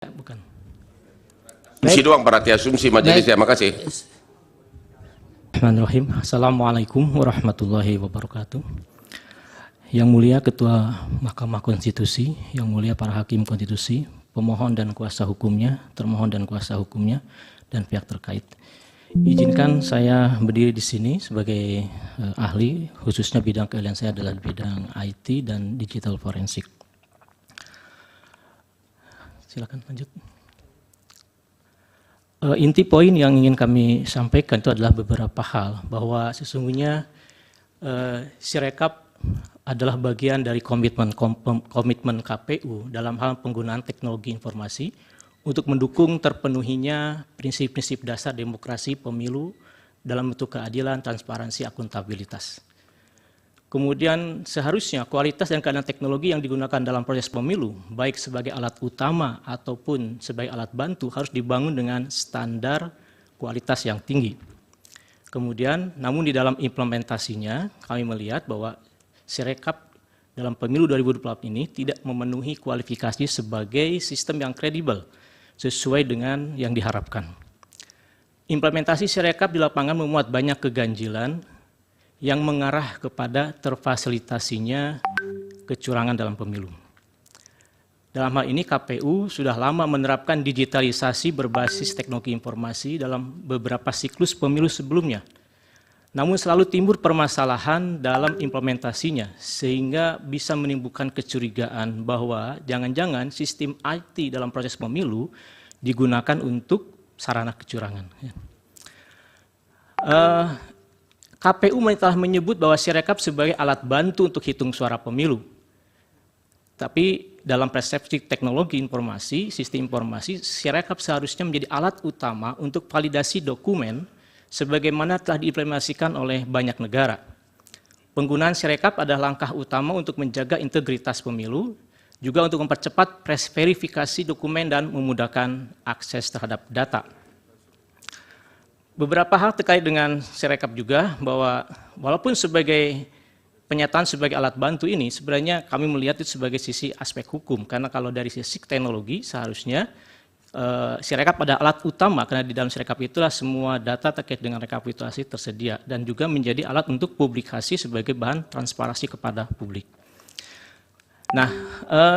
Bukan. Asumsi doang, berarti asumsi majelis ya. Makasih. Bismillahirrahmanirrahim. Assalamualaikum warahmatullahi wabarakatuh. Yang mulia Ketua Mahkamah Konstitusi, yang mulia para hakim konstitusi, pemohon dan kuasa hukumnya, termohon dan kuasa hukumnya, dan pihak terkait. Izinkan saya berdiri di sini sebagai ahli, khususnya bidang keahlian saya adalah bidang IT dan digital forensik. Silakan lanjut. Inti poin yang ingin kami sampaikan itu adalah beberapa hal, bahwa sesungguhnya Sirekap adalah bagian dari komitmen KPU dalam hal penggunaan teknologi informasi untuk mendukung terpenuhinya prinsip-prinsip dasar demokrasi pemilu dalam bentuk keadilan, transparansi, akuntabilitas. Kemudian seharusnya kualitas dan keadaan teknologi yang digunakan dalam proses pemilu, baik sebagai alat utama ataupun sebagai alat bantu, harus dibangun dengan standar kualitas yang tinggi. Kemudian, namun di dalam implementasinya, kami melihat bahwa Sirekap dalam pemilu 2024 ini tidak memenuhi kualifikasi sebagai sistem yang kredibel, sesuai dengan yang diharapkan. Implementasi Sirekap di lapangan memuat banyak keganjilan, yang mengarah kepada terfasilitasinya kecurangan dalam pemilu. Dalam hal ini KPU sudah lama menerapkan digitalisasi berbasis teknologi informasi dalam beberapa siklus pemilu sebelumnya. Namun selalu timbul permasalahan dalam implementasinya sehingga bisa menimbulkan kecurigaan bahwa jangan-jangan sistem IT dalam proses pemilu digunakan untuk sarana kecurangan. KPU telah menyebut bahwa Sirekap sebagai alat bantu untuk hitung suara pemilu. Tapi dalam persepsi teknologi informasi, sistem informasi, Sirekap seharusnya menjadi alat utama untuk validasi dokumen sebagaimana telah diimplementasikan oleh banyak negara. Penggunaan Sirekap adalah langkah utama untuk menjaga integritas pemilu, juga untuk mempercepat verifikasi dokumen dan memudahkan akses terhadap data. Beberapa hal terkait dengan Sirekap juga, bahwa walaupun sebagai penyataan sebagai alat bantu ini, sebenarnya kami melihat itu sebagai sisi aspek hukum, karena kalau dari sisi teknologi seharusnya Sirekap adalah alat utama, karena di dalam Sirekap itulah semua data terkait dengan rekapitulasi tersedia, dan juga menjadi alat untuk publikasi sebagai bahan transparansi kepada publik. Nah,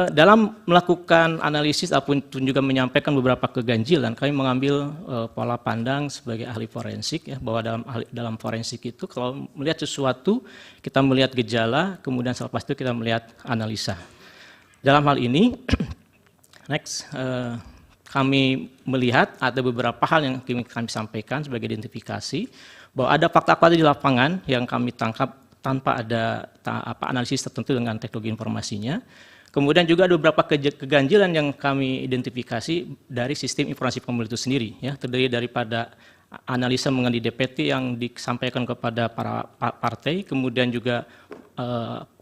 dalam melakukan analisis ataupun juga menyampaikan beberapa keganjilan, kami mengambil pola pandang sebagai ahli forensik, ya, bahwa dalam forensik itu kalau melihat sesuatu, kita melihat gejala, kemudian selepas itu kita melihat analisa. Dalam hal ini, next, kami melihat ada beberapa hal yang kami sampaikan sebagai identifikasi, bahwa ada fakta-fakta di lapangan yang kami tangkap tanpa ada analisis tertentu dengan teknologi informasinya. Kemudian juga ada beberapa keganjilan yang kami identifikasi dari sistem informasi pemilu itu sendiri, ya, terdiri daripada analisa mengenai DPT yang disampaikan kepada para partai, kemudian juga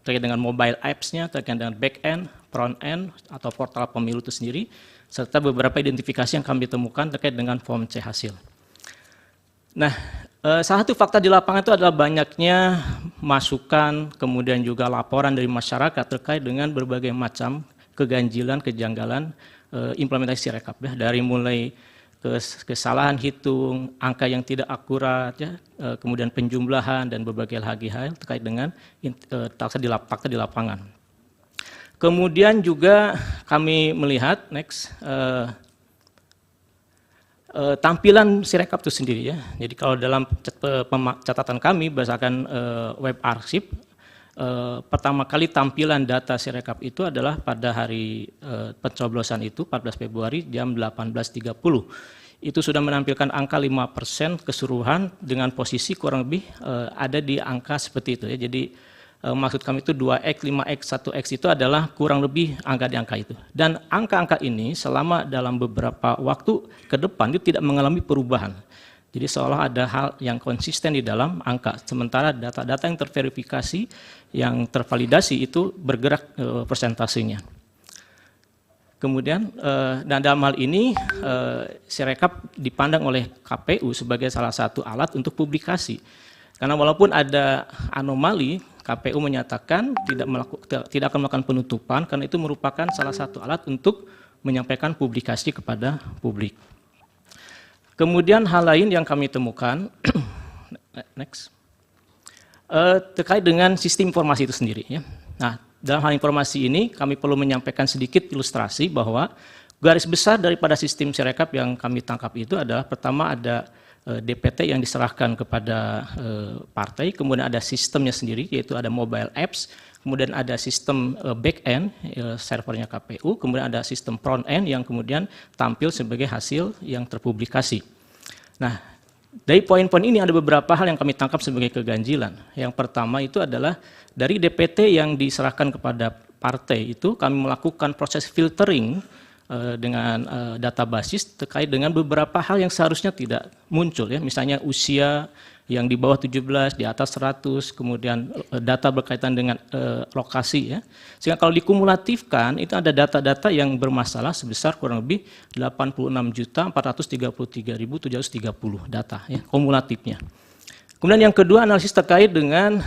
terkait dengan mobile apps-nya, terkait dengan back-end, front-end, atau portal pemilu itu sendiri, serta beberapa identifikasi yang kami temukan terkait dengan form C hasil. Nah, salah satu fakta di lapangan itu adalah banyaknya masukan, kemudian juga laporan dari masyarakat terkait dengan berbagai macam keganjilan, kejanggalan implementasi Sirekap, ya, dari mulai kesalahan hitung, angka yang tidak akurat, ya, kemudian penjumlahan dan berbagai hal terkait dengan fakta di lapangan. Kemudian juga kami melihat tampilan Sirekap itu sendiri, ya. Jadi kalau dalam catatan kami berdasarkan web arsip, pertama kali tampilan data Sirekap itu adalah pada hari pencoblosan itu 14 Februari jam 18.30. Itu sudah menampilkan angka 5% keseluruhan dengan posisi kurang lebih ada di angka seperti itu, ya. Jadi maksud kami itu 2x, 5x, 1x itu adalah kurang lebih angka di angka itu. Dan angka-angka ini selama dalam beberapa waktu ke depan itu tidak mengalami perubahan. Jadi seolah ada hal yang konsisten di dalam angka. Sementara data-data yang terverifikasi, yang tervalidasi itu bergerak persentasenya. Kemudian, dan dalam hal ini Sirekap dipandang oleh KPU sebagai salah satu alat untuk publikasi. Karena walaupun ada anomali, KPU menyatakan tidak akan melakukan penutupan karena itu merupakan salah satu alat untuk menyampaikan publikasi kepada publik. Kemudian hal lain yang kami temukan, next, terkait dengan sistem informasi itu sendiri. Ya. Nah, dalam hal informasi ini kami perlu menyampaikan sedikit ilustrasi bahwa garis besar daripada sistem Sirekap yang kami tangkap itu adalah pertama ada DPT yang diserahkan kepada partai, kemudian ada sistemnya sendiri yaitu ada mobile apps, kemudian ada sistem back-end servernya KPU, kemudian ada sistem front-end yang kemudian tampil sebagai hasil yang terpublikasi. Nah, dari poin-poin ini ada beberapa hal yang kami tangkap sebagai keganjilan. Yang pertama itu adalah dari DPT yang diserahkan kepada partai itu kami melakukan proses filtering dengan data basis terkait dengan beberapa hal yang seharusnya tidak muncul, ya, misalnya usia yang di bawah 17, di atas 100, kemudian data berkaitan dengan lokasi, ya. Sehingga kalau dikumulatifkan itu ada data-data yang bermasalah sebesar kurang lebih 86.433.730 data, ya, kumulatifnya. Kemudian yang kedua analisis terkait dengan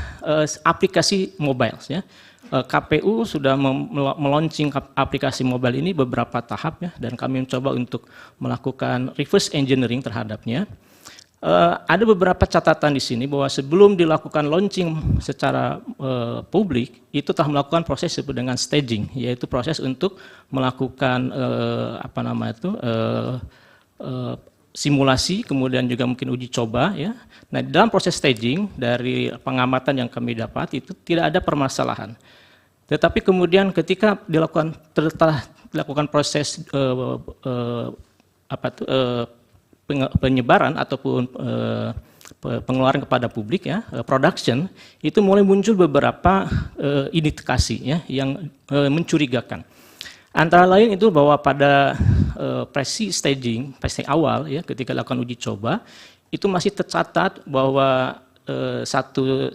aplikasi mobile, ya. KPU sudah meluncing aplikasi mobile ini beberapa tahap, ya, dan kami mencoba untuk melakukan reverse engineering terhadapnya. Ada beberapa catatan di sini bahwa sebelum dilakukan launching secara publik itu telah melakukan proses disebut dengan staging, yaitu proses untuk melakukan simulasi, kemudian juga mungkin uji coba, ya. Nah, dalam proses staging dari pengamatan yang kami dapat itu tidak ada permasalahan. Tetapi kemudian ketika dilakukan proses penyebaran ataupun pengeluaran kepada publik, ya, production, itu mulai muncul beberapa indikasi, ya, yang mencurigakan. Antara lain itu bahwa pada staging awal, ya, ketika dilakukan uji coba, itu masih tercatat bahwa satu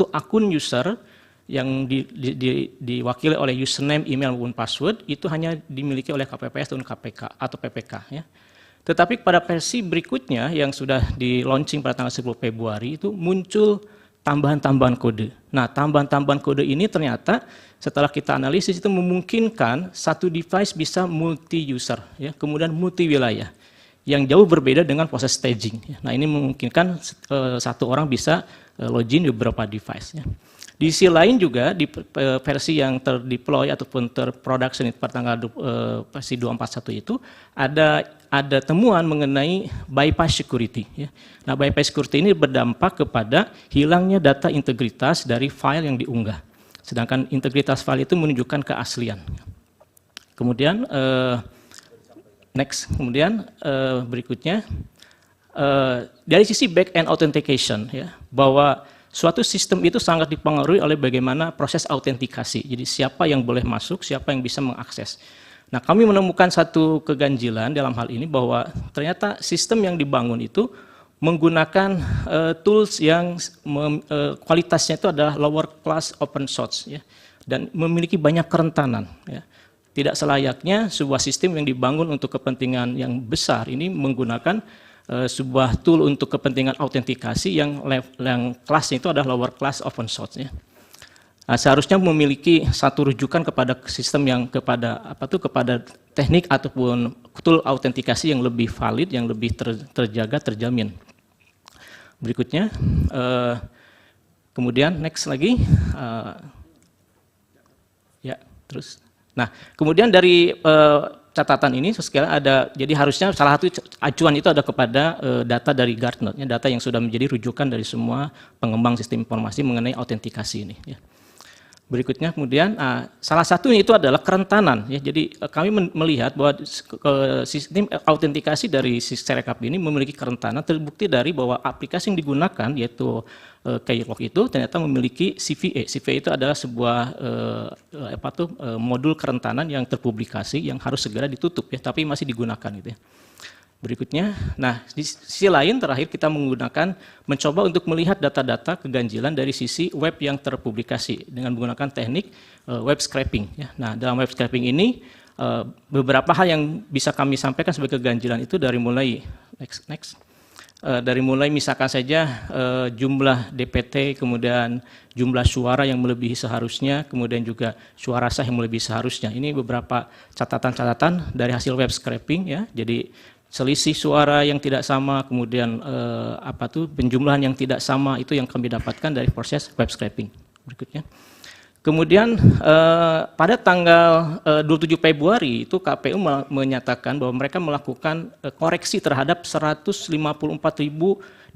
akun user yang diwakili oleh username, email maupun password itu hanya dimiliki oleh KPPS dan KPK atau PPK, ya. Tetapi pada versi berikutnya yang sudah di launching pada tanggal 10 Februari itu muncul tambahan-tambahan kode. Nah, tambahan-tambahan kode ini ternyata setelah kita analisis itu memungkinkan satu device bisa multi user, ya, kemudian multi wilayah yang jauh berbeda dengan proses staging, ya. Nah, ini memungkinkan satu orang bisa login di beberapa device, ya. Di sisi lain juga di versi yang terdeploy ataupun terproduction pada tanggal versi 241 itu ada temuan mengenai bypass security, ya. Nah, bypass security ini berdampak kepada hilangnya data integritas dari file yang diunggah. Sedangkan integritas file itu menunjukkan keaslian. Kemudian berikutnya dari sisi back-end authentication, ya, bahwa suatu sistem itu sangat dipengaruhi oleh bagaimana proses autentikasi. Jadi siapa yang boleh masuk, siapa yang bisa mengakses. Nah, kami menemukan satu keganjilan dalam hal ini bahwa ternyata sistem yang dibangun itu menggunakan tools yang kualitasnya itu adalah lower class open source, ya, dan memiliki banyak kerentanan, ya. Tidak selayaknya sebuah sistem yang dibangun untuk kepentingan yang besar ini menggunakan sebuah tool untuk kepentingan autentikasi yang kelasnya itu adalah lower class open source, ya. Nah, seharusnya memiliki satu rujukan kepada sistem yang kepada teknik ataupun tool autentikasi yang lebih valid, yang lebih terjaga, terjamin. Berikutnya, kemudian next lagi, ya, terus. Nah, kemudian dari catatan ini sekarang ada, jadi harusnya salah satu acuan itu ada kepada data dari Gartner, ya, data yang sudah menjadi rujukan dari semua pengembang sistem informasi mengenai autentikasi ini, ya. Berikutnya kemudian salah satunya itu adalah kerentanan, ya. Jadi kami melihat bahwa sistem autentikasi dari Sirekap ini memiliki kerentanan, terbukti dari bahwa aplikasi yang digunakan yaitu Keylog itu ternyata memiliki CVE. CVE itu adalah sebuah modul kerentanan yang terpublikasi yang harus segera ditutup, ya, tapi masih digunakan gitu, ya. Berikutnya, nah di sisi lain terakhir kita mencoba untuk melihat data-data keganjilan dari sisi web yang terpublikasi dengan menggunakan teknik web scraping, ya. Nah, dalam web scraping ini beberapa hal yang bisa kami sampaikan sebagai keganjilan itu dari mulai Dari mulai misalkan saja jumlah DPT, kemudian jumlah suara yang melebihi seharusnya, kemudian juga suara sah yang melebihi seharusnya. Ini beberapa catatan-catatan dari hasil web scraping ya. Jadi selisih suara yang tidak sama, kemudian penjumlahan yang tidak sama itu yang kami dapatkan dari proses web scraping. Berikutnya. Kemudian pada tanggal 27 Februari itu KPU menyatakan bahwa mereka melakukan koreksi terhadap 154.000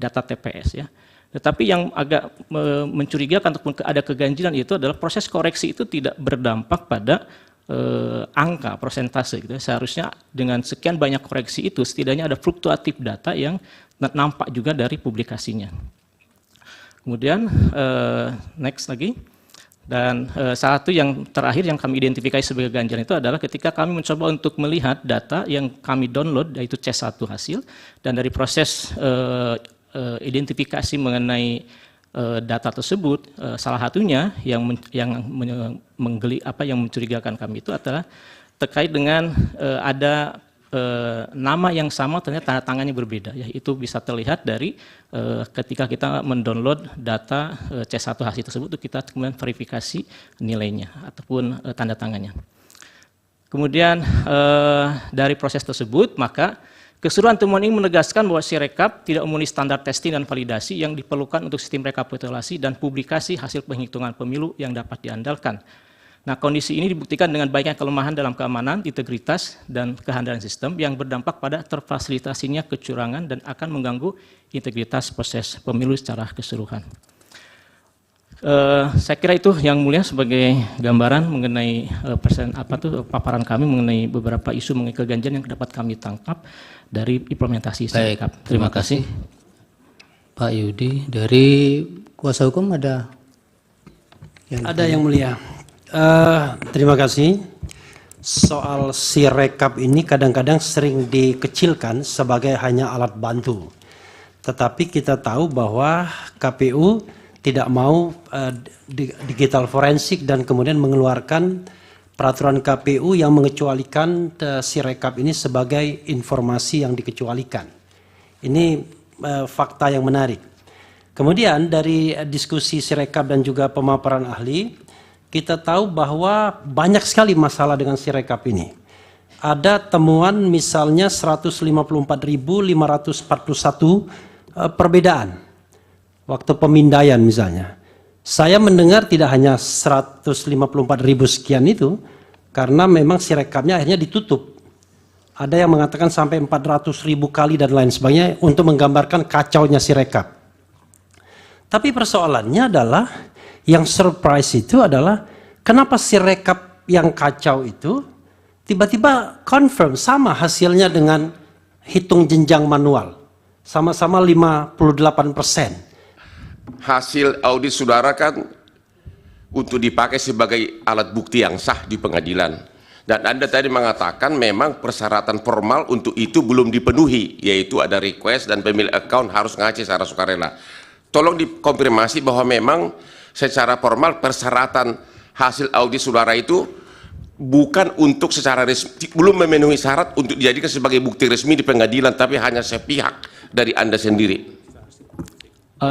data TPS ya. Tetapi yang agak mencurigakan ataupun ada keganjilan itu adalah proses koreksi itu tidak berdampak pada angka persentase gitu. Seharusnya dengan sekian banyak koreksi itu setidaknya ada fluktuatif data yang nampak juga dari publikasinya. Kemudian next lagi. Dan salah satu yang terakhir yang kami identifikasi sebagai ganjalan itu adalah ketika kami mencoba untuk melihat data yang kami download, yaitu C1 hasil, dan dari proses identifikasi mengenai data tersebut, salah satunya yang mencurigakan kami itu adalah terkait dengan ada nama yang sama ternyata tanda tangannya berbeda ya. Itu bisa terlihat dari ketika kita mendownload data C1 hasil tersebut itu kita kemudian verifikasi nilainya ataupun tanda tangannya. Kemudian dari proses tersebut maka keseluruhan temuan ini menegaskan bahwa Sirekap tidak memenuhi standar testing dan validasi yang diperlukan untuk sistem rekapitulasi dan publikasi hasil penghitungan pemilu yang dapat diandalkan. Nah, kondisi ini dibuktikan dengan banyaknya kelemahan dalam keamanan, integritas, dan kehandalan sistem yang berdampak pada terfasilitasinya kecurangan dan akan mengganggu integritas proses pemilu secara keseluruhan. Saya kira itu yang mulia sebagai gambaran mengenai paparan kami mengenai beberapa isu mengenai keganjilan yang dapat kami tangkap dari implementasi Sirekap. Terima kasih. Pak Yudi, dari kuasa hukum ada yang mulia. Terima kasih. Soal Sirekap ini kadang-kadang sering dikecilkan sebagai hanya alat bantu. Tetapi kita tahu bahwa KPU tidak mau digital forensik dan kemudian mengeluarkan peraturan KPU yang mengecualikan Sirekap ini sebagai informasi yang dikecualikan. Ini fakta yang menarik. Kemudian dari diskusi Sirekap dan juga pemaparan ahli, kita tahu bahwa banyak sekali masalah dengan Sirekap ini. Ada temuan misalnya 154.541 perbedaan waktu pemindaian misalnya. Saya mendengar tidak hanya 154.000 sekian itu, karena memang Sirekapnya akhirnya ditutup. Ada yang mengatakan sampai 400.000 kali dan lain sebagainya untuk menggambarkan kacaunya Sirekap. Tapi persoalannya adalah yang surprise itu adalah kenapa Sirekap yang kacau itu tiba-tiba confirm sama hasilnya dengan hitung jenjang manual. Sama-sama 58%. Hasil audit saudara kan untuk dipakai sebagai alat bukti yang sah di pengadilan. Dan Anda tadi mengatakan memang persyaratan formal untuk itu belum dipenuhi, yaitu ada request dan pemilik account harus ngaji secara sukarela. Tolong dikonfirmasi bahwa memang secara formal persyaratan hasil audit saudara itu bukan untuk secara resmi, belum memenuhi syarat untuk dijadikan sebagai bukti resmi di pengadilan, tapi hanya sepihak dari Anda sendiri.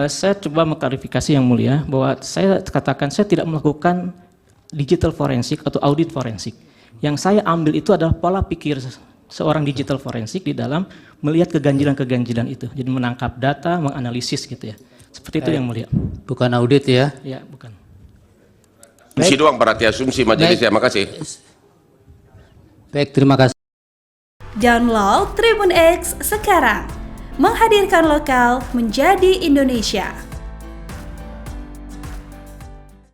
Saya coba mengklarifikasi yang mulia bahwa saya katakan saya tidak melakukan digital forensik atau audit forensik. Yang saya ambil itu adalah pola pikir seorang digital forensik di dalam melihat keganjilan-keganjilan itu. Jadi menangkap data, menganalisis gitu ya. Seperti itu yang mulia. Bukan audit ya? Ya, bukan. Asumsi doang berarti asumsi majelis ya, makasih. Baik, terima kasih. Download Tribun X sekarang. Menghadirkan lokal menjadi Indonesia.